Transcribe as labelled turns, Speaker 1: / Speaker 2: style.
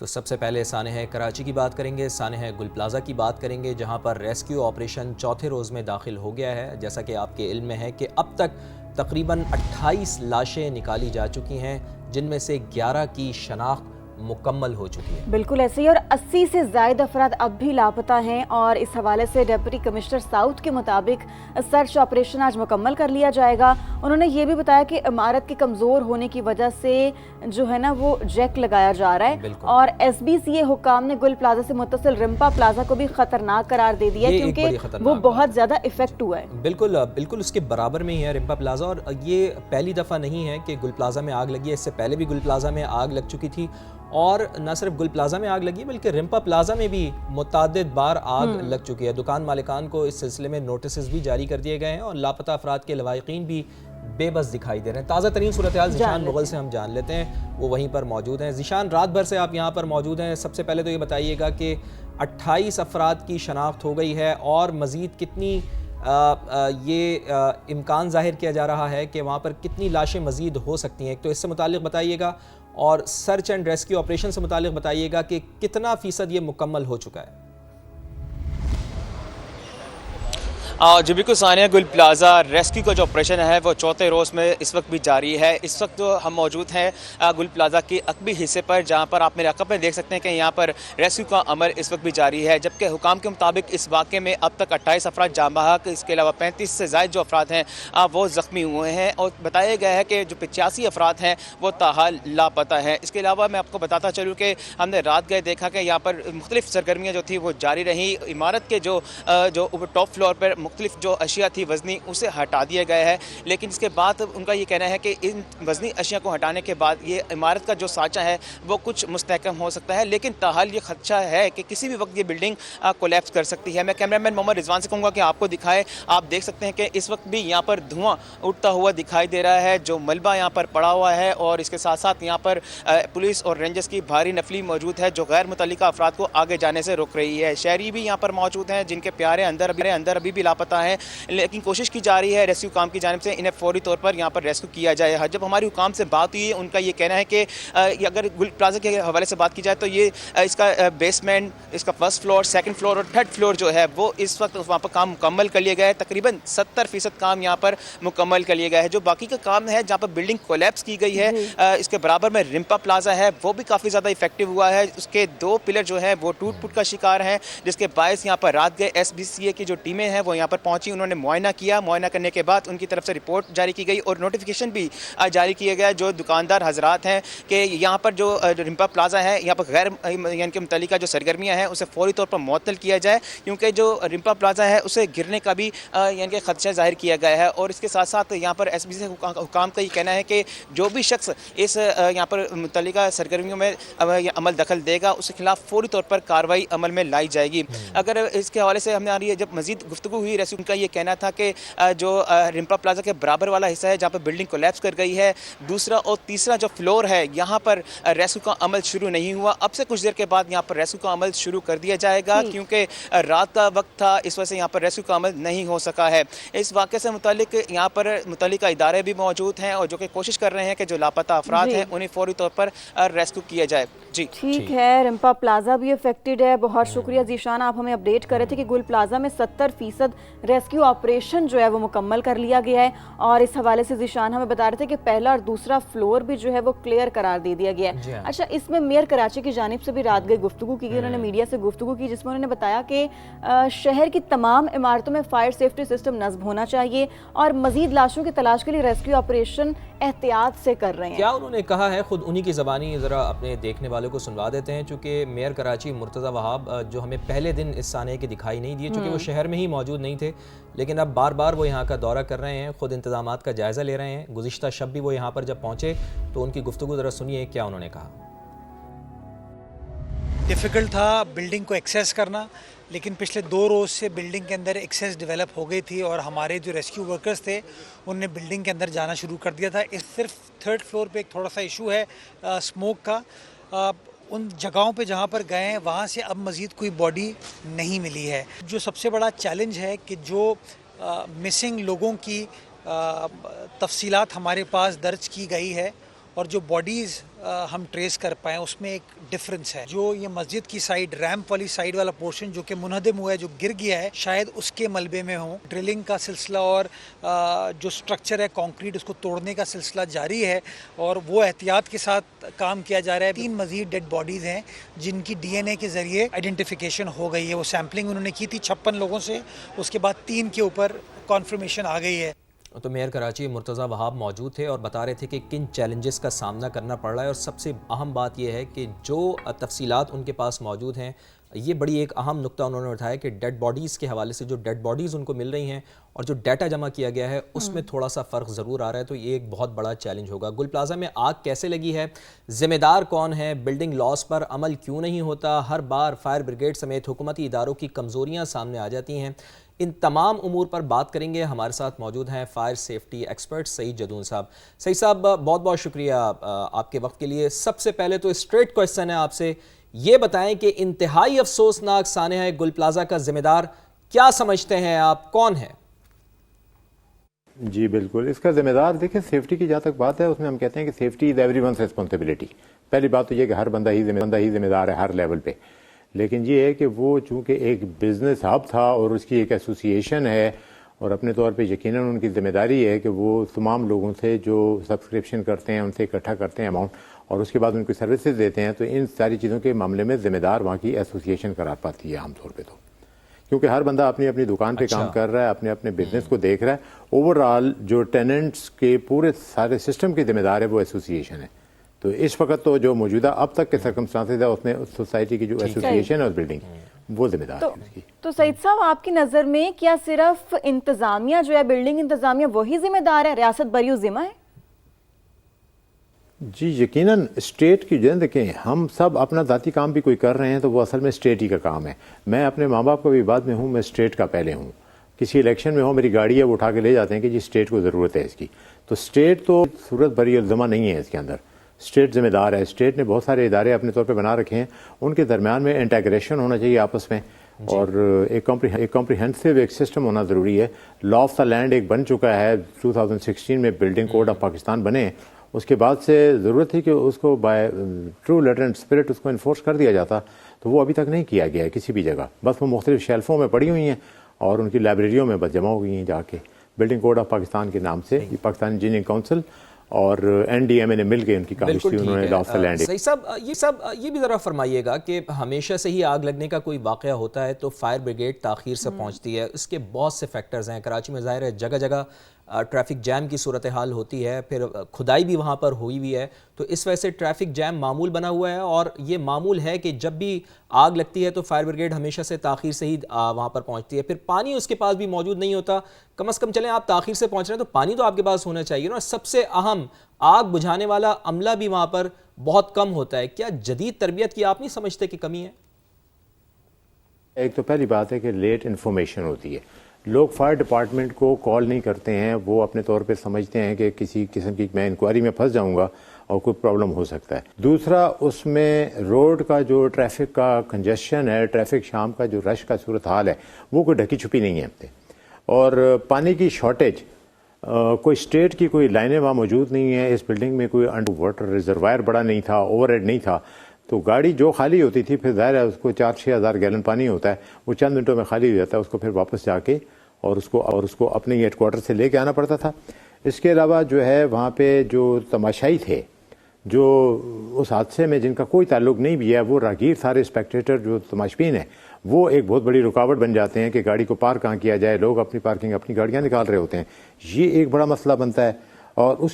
Speaker 1: तो सबसे पहले सानेह कराची की बात करेंगे, सानेह गुल प्लाज़ा की बात करेंगे, जहां पर रेस्क्यू ऑपरेशन चौथे रोज़ में दाखिल हो गया है। जैसा कि आपके इल्म में है कि अब तक तकरीबन 28 लाशें निकाली जा चुकी हैं, जिनमें से 11 की शनाख्त मुकम्मल हो चुकी है।
Speaker 2: बिल्कुल ऐसे ही, और 80 से ज़ायद अफराद अब भी लापता हैं। और इस हवाले से डिप्टी कमिश्नर साउथ के मुताबिक सर्च ऑपरेशन आज मुकम्मल कर लिया जाएगा। उन्होंने ये भी बताया कि इमारत के कमज़ोर होने की वजह से जो है ना वो जैक लगाया जा रहा है। और SBCA हुकाम ने गुल प्लाजा से मुत्तसिल रिम्पा प्लाजा को भी खतरनाक करार दे दिया, क्योंकि वो बहुत ज़्यादा इफेक्ट हुआ है।
Speaker 1: बिल्कुल बिल्कुल उसके बराबर में ही है रिम्पा प्लाजा। और ये पहली दफ़ा नहीं है कि गुल प्लाजा में आग लगी है, इससे पहले भी गुल प्लाजा में आग लग चुकी थी। और न सिर्फ गुल प्लाजा में आग लगी है, बल्कि रिम्पा प्लाजा में भी मुतअद्दिद बार आग लग चुकी है। दुकान मालिकान को इस सिलसिले में नोटिस भी जारी कर दिए गए हैं और लापता अफराद के लवाहिकीन भी बेबस दिखाई दे रहे हैं। ताज़ा तरीन सूरत हाल ज़ीशान मुगल से हम जान लेते हैं, वो वहीं पर मौजूद हैं। ज़ीशान, रात भर से आप यहाँ पर मौजूद हैं। सबसे पहले तो ये बताइएगा कि 28 अफराद की शनाख्त हो गई है और मज़ीद कितनी इम्कान ज़ाहिर किया जा रहा है कि वहाँ पर कितनी लाशें मज़ीद हो सकती हैं। एक तो इससे मुतालिक बताइएगा, और सर्च एंड रेस्क्यू ऑपरेशन से मुतालिक बताइएगा कि कितना फ़ीसद ये मुकम्मल हो चुका है।
Speaker 3: जी बिल्कुल सानिया, गुल प्लाज़ा रेस्क्यू का जो ऑपरेशन है वो चौथे रोज़ में इस वक्त भी जारी है। इस वक्त जो हम मौजूद हैं गुल प्लाज़ा के अकबी हिस्से पर, जहाँ पर आप मेरे अकब में देख सकते हैं कि यहाँ पर रेस्क्यू का अमल इस वक्त भी जारी है। जबकि हुकाम के मुताबिक इस वाक़े में अब तक 28 अफराद जाँ बहक, इसके अलावा 35 से ज़ायद जो अफराद हैं वो ज़ख्मी हुए हैं। और बताया गया है कि जो 85 अफराद हैं वो ताहाल लापता हैं। इसके अलावा मैं आपको बताता चलूँ कि हमने रात गए देखा कि यहाँ पर मुख्तलिफ़ सरगर्मियाँ जो थी वो जारी रहीं। इमारत के जो टॉप फ्लोर पर मुख्तलिफ जो अशिया थी वज़नी, उसे हटा दिया गया है। लेकिन इसके बाद उनका ये कहना है कि इन वज़नी अशिया को हटाने के बाद ये इमारत का जो साँचा है वो कुछ मुस्तहकम हो सकता है। लेकिन ताहाल ये खदशा है कि किसी भी वक्त ये बिल्डिंग कोलैप्स कर सकती है। मैं कैमरामैन मोहम्मद रिजवान से कहूँगा कि आपको दिखाए। आप देख सकते हैं कि इस वक्त भी यहाँ पर धुआं उठता हुआ दिखाई दे रहा है, जो मलबा यहाँ पर पड़ा हुआ है। और इसके साथ साथ यहाँ पर पुलिस और रेंजर्स की भारी नफली मौजूद है, जो गैर मुतल्लिका अफराद को आगे जाने से रोक रही है। शहरी भी यहाँ पर मौजूद हैं, जिनके प्यारे अंदर अभी भी लापता हैं। लेकिन कोशिश की जा रही है रेस्क्यू काम की जानिब से इन्हें फौरी तौर पर यहाँ पर रेस्क्यू किया जाए। जब हमारी हुकाम से बात हुई, उनका ये कहना है कि अगर गुल प्लाजा के हवाले से बात की जाए तो ये इसका बेसमेंट, इसका फर्स्ट फ्लोर, सेकंड फ्लोर और थर्ड फ्लोर जो है वो इस वक्त वहाँ पर काम मुकम्मल कर लिया गया है। तकरीबन 70% काम यहाँ पर मुकम्मल कर लिया गया है। जो बाकी का काम है जहाँ पर बिल्डिंग कोलैप्स की गई है, इसके बराबर में रिम्पा प्लाजा है, वो भी काफ़ी ज़्यादा इफेक्टिव हुआ है। उसके 2 पिलर जो है वो टूट फूट का शिकार हैं, जिसके बायस यहाँ पर रात गए SBCA की जो टीमें हैं वो यहाँ पर पहुँची। उन्होंने मुआयना किया, मुआयना करने के बाद उनकी तरफ से रिपोर्ट जारी की गई और नोटिफिकेशन भी जारी किया गया जो दुकानदार हजरात हैं कि यहाँ पर जो रिम्पा प्लाजा है, यहाँ पर गैर यानी कि मुतल्लिका जो सरगर्मियाँ हैं उसे फौरी तौर पर मुअत्तल किया जाए, क्योंकि जो रिम्पा प्लाजा है उसे गिरने का भी यानी कि खदशा जाहिर किया गया है। और इसके साथ साथ यहाँ पर SBCA हुकाम का ये कहना है कि जो भी शख्स इस यहाँ पर मुतल्लिका सरगर्मियों में अमल दखल देगा उसके खिलाफ फौरी तौर पर कार्रवाई अमल में लाई जाएगी। अगर इसके हवाले से हमने आ रही है, जब मजीद गुफ्तगू हुई रेस्क्यू, उनका ये कहना था कि जो रिम्पा प्लाजा के बराबर वाला हिस्सा है जहाँ पर बिल्डिंग कोलैप्स कर गई है, दूसरा और तीसरा जो फ्लोर है यहाँ पर रेस्क्यू का अमल शुरू नहीं हुआ। अब से कुछ देर के बाद यहाँ पर रेस्क्यू का अमल शुरू कर दिया जाएगा, क्योंकि रात का वक्त था, इस वजह से यहाँ पर रेस्क्यू का अमल नहीं हो सका है। इस वाक़े से मुतालिक यहाँ पर मुतल्लिका इदारे भी मौजूद हैं और जो कि कोशिश कर रहे हैं कि जो लापता अफराद हैं उन्हें फौरी तौर पर रेस्क्यू किया जाए। जी
Speaker 2: ठीक है, रिम्पा प्लाजा भी अफेक्टेड है। बहुत शुक्रिया ज़ीशान, आप हमें अपडेट कर रहे थे कि गुल प्लाजा में 70% रेस्क्यू ऑपरेशन जो है वो मुकम्मल कर लिया गया है। और इस हवाले से ज़ीशान हमें बता रहे थे कि पहला और दूसरा फ्लोर भी जो है वो क्लियर करार दे दिया गया है। अच्छा, इसमें मेयर कराची की जानिब से भी रात गई गुफ्तगू की गई, उन्होंने मीडिया से गुफ्तगू की, जिसमें उन्होंने बताया कि शहर की तमाम इमारतों में फायर सेफ्टी सिस्टम नस्ब होना चाहिए और मजीद लाशों की तलाश के लिए रेस्क्यू ऑपरेशन एहतियात से कर रहे हैं।
Speaker 1: क्या उन्होंने कहा है, खुद उन्हीं की ज़बानी ज़रा अपने देखने वालों को सुनवा देते हैं, चूँकि मेयर कराची मुर्तज़ा वहाब जो हमें पहले दिन इस साने के दिखाई नहीं दिए, चूँकि वो शहर में ही मौजूद नहीं थे, लेकिन अब बार बार वो यहाँ का दौरा कर रहे हैं, खुद इंतज़ामात का जायज़ा ले रहे हैं। गुज़िश्ता शब भी वो यहाँ पर जब पहुँचे तो उनकी गुफ्तगू ज़रा सुनिए क्या उन्होंने कहा।
Speaker 4: डिफ़िकल्ट था बिल्डिंग को एक्सेस करना, लेकिन पिछले 2 रोज़ से बिल्डिंग के अंदर एक्सेस डेवलप हो गई थी और हमारे जो रेस्क्यू वर्कर्स थे उनने बिल्डिंग के अंदर जाना शुरू कर दिया था। इस सिर्फ 3rd फ्लोर पे एक थोड़ा सा इशू है स्मोक का। उन जगहों पे जहाँ पर गए हैं वहाँ से अब मज़ीद कोई बॉडी नहीं मिली है। जो सबसे बड़ा चैलेंज है कि जो मिसिंग लोगों की तफसीलात हमारे पास दर्ज की गई है और जो बॉडीज़ हम ट्रेस कर पाए उसमें एक डिफरेंस है। जो ये मस्जिद की साइड रैंप वाली साइड वाला पोर्शन जो कि मुनहदम हुआ है, जो गिर गया है, शायद उसके मलबे में हो। ड्रिलिंग का सिलसिला और जो स्ट्रक्चर है कंक्रीट उसको तोड़ने का सिलसिला जारी है और वो एहतियात के साथ काम किया जा रहा है। 3 मजीद डेड बॉडीज हैं जिनकी DNA के जरिए आइडेंटिफिकेशन हो गई है। वो सैम्पलिंग उन्होंने की थी 56 लोगों से, उसके बाद 3 के ऊपर कॉन्फर्मेशन आ गई है।
Speaker 1: तो मेयर कराची मुर्तज़ा वहाब मौजूद थे और बता रहे थे कि किन चैलेंजेस का सामना करना पड़ रहा है और सबसे अहम बात यह है कि जो तफसीलात उनके पास मौजूद हैं, ये बड़ी एक अहम नुक्ता उन्होंने उठाया कि डेड बॉडीज़ के हवाले से जो डेड बॉडीज़ उनको मिल रही हैं और जो डाटा जमा किया गया है उसमें थोड़ा सा फ़र्क ज़रूर आ रहा है। तो ये एक बहुत बड़ा चैलेंज होगा। गुल प्लाजा में आग कैसे लगी है, ज़िम्मेदार कौन है, बिल्डिंग लॉस पर अमल क्यों नहीं होता, हर बार फायर ब्रिगेड समेत हुकूमती इदारों की कमज़ोरियाँ सामने आ जाती हैं, इन तमाम उमूर पर बात करेंगे। हमारे साथ मौजूद हैं fire safety expert Saeed Jadoon साहब। सईद साहब, बहुत बहुत शुक्रिया आपके वक्त के लिए। सबसे पहले तो स्ट्रेट क्वेश्चन है आपसे, ये बताएं कि इंतहाई अफसोसनाक सानेहा गुल प्लाजा का जिम्मेदार क्या समझते हैं आप, कौन है?
Speaker 5: जी बिल्कुल, इसका जिम्मेदार देखिए सेफ्टी की जहाँ तक बात है उसमें हम कहते हैं कि सेफ्टी इज एवरीवन्स रिस्पॉन्सिबिलिटी। पहली बात तो ये कि हर बंदा ही जिम्मेदार है हर लेवल पे। लेकिन ये है कि वो चूंकि एक बिजनेस हब था और उसकी एक एसोसिएशन है और अपने तौर पे यकीनन उनकी जिम्मेदारी है कि वो तमाम लोगों से जो सब्सक्रिप्शन करते हैं उनसे इकट्ठा करते हैं अमाउंट और उसके बाद उनको सर्विसेज देते हैं, तो इन सारी चीज़ों के मामले में जिम्मेदार वहाँ की एसोसिएशन करार पाती है आमतौर पर। तो क्योंकि हर बंदा अपनी अपनी दुकान पे काम कर रहा है, अपने अपने बिजनेस को देख रहा है, ओवरऑल जो टेनेंट्स के पूरे सारे सिस्टम की जिम्मेदार है वो एसोसिएशन है। तो इस वक्त तो जो मौजूदा अब तक के सर्कमस्टांसेस है उसमें उस सोसाइटी की जो एसोसिएशन है उस बिल्डिंग वो जिम्मेदार है उसकी।
Speaker 2: तो सईद साहब, आपकी नज़र में क्या सिर्फ इंतजामिया जो है, बिल्डिंग इंतजामिया वही जिम्मेदार है, रियासत बरी जिम्मा है?
Speaker 5: जी यकीनन स्टेट की जो देखें, हम सब अपना ज़ाती काम भी कोई कर रहे हैं तो वो असल में स्टेट ही का काम है। मैं अपने माँ बाप का भी बाद में हूँ, मैं स्टेट का पहले हूँ। किसी इलेक्शन में हो, मेरी गाड़ी है वो उठा के ले जाते हैं कि जी स्टेट को ज़रूरत है इसकी। तो स्टेट तो सूरत भरी इल्ज़मा नहीं है इसके अंदर, स्टेट जिम्मेदार है। स्टेट ने बहुत सारे इदारे अपने तौर पे बना रखे हैं, उनके दरमियान में इंटेग्रेशन होना चाहिए आपस में और एक कॉम्प्रिहेंसिव एक सिस्टम होना ज़रूरी है। लॉ ऑफ द लैंड एक बन चुका है, 2016 में बिल्डिंग कोड ऑफ पाकिस्तान बने, उसके बाद से ज़रूरत थी कि उसको by true letter and spirit उसको इन्फोर्स कर दिया जाता, तो वो अभी तक नहीं किया गया है किसी भी जगह। बस वो मुख्तलिफ शेल्फों में पड़ी हुई हैं और उनकी लाइब्रेरियों में बस जमा हो गई हैं जाके। बिल्डिंग कोड ऑफ पाकिस्तान के नाम से पाकिस्तान इंजीनियरिंग काउंसिल और NDMA ने मिल के उनकी काबिज की उन्होंने लॉ ऑफ द लैंड।
Speaker 1: सही साहब, ये भी ज़रा फरमाइएगा कि हमेशा से ही आग लगने का कोई वाक़या होता है तो फायर ब्रिगेड ताख़ीर से पहुंचती है, इसके बहुत से फैक्टर्स हैं। कराची में ज़ाहिर है जगह जगह ट्रैफिक जैम की सूरत हाल होती है, फिर खुदाई भी वहाँ पर हुई हुई है, तो इस वजह से ट्रैफिक जैम मामूल बना हुआ है और ये मामूल है कि जब भी आग लगती है तो फायर ब्रिगेड हमेशा से ताख़ीर से ही वहाँ पर पहुँचती है। फिर पानी उसके पास भी मौजूद नहीं होता, कम अज़ कम चलें आप ताख़ीर से पहुँच रहे हैं तो पानी तो आपके पास होना चाहिए ना। सबसे अहम आग बुझाने वाला अमला भी वहाँ पर बहुत कम होता है। क्या जदीद तरबियत की आप नहीं समझते कि कमी है?
Speaker 5: एक तो पहली बात है कि लेट इन्फॉर्मेशन होती है, लोग फायर डिपार्टमेंट को कॉल नहीं करते हैं, वो अपने तौर पे समझते हैं कि किसी किस्म की मैं इंक्वायरी में फंस जाऊंगा और कोई प्रॉब्लम हो सकता है। दूसरा, उसमें रोड का जो ट्रैफिक का कंजेशन है, ट्रैफिक शाम का जो रश का सूरत हाल है, वो कोई ढकी छुपी नहीं है। और पानी की शॉर्टेज, कोई स्टेट की कोई लाइनें वहाँ मौजूद नहीं है। इस बिल्डिंग में कोई अंडर वाटर रिजर्वायर बड़ा नहीं था, ओवरहेड नहीं था, तो गाड़ी जो खाली होती थी फिर ज़ाहिर है उसको 4-6 हज़ार गैलन पानी होता है, वो चंद मिनटों में खाली हो जाता है, उसको फिर वापस जाके और उसको अपने हेडक्वार्टर से लेके आना पड़ता था। इसके अलावा जो है वहाँ पे जो तमाशाई थे, जो उस हादसे में जिनका कोई ताल्लुक नहीं भी है, वो राहगीर सारे स्पेक्टेटर जो तमाशबीन है, वो एक बहुत बड़ी रुकावट बन जाते हैं कि गाड़ी को पार्क कहाँ किया जाए। लोग अपनी पार्किंग अपनी गाड़ियाँ निकाल रहे होते हैं, ये एक बड़ा मसला बनता है। और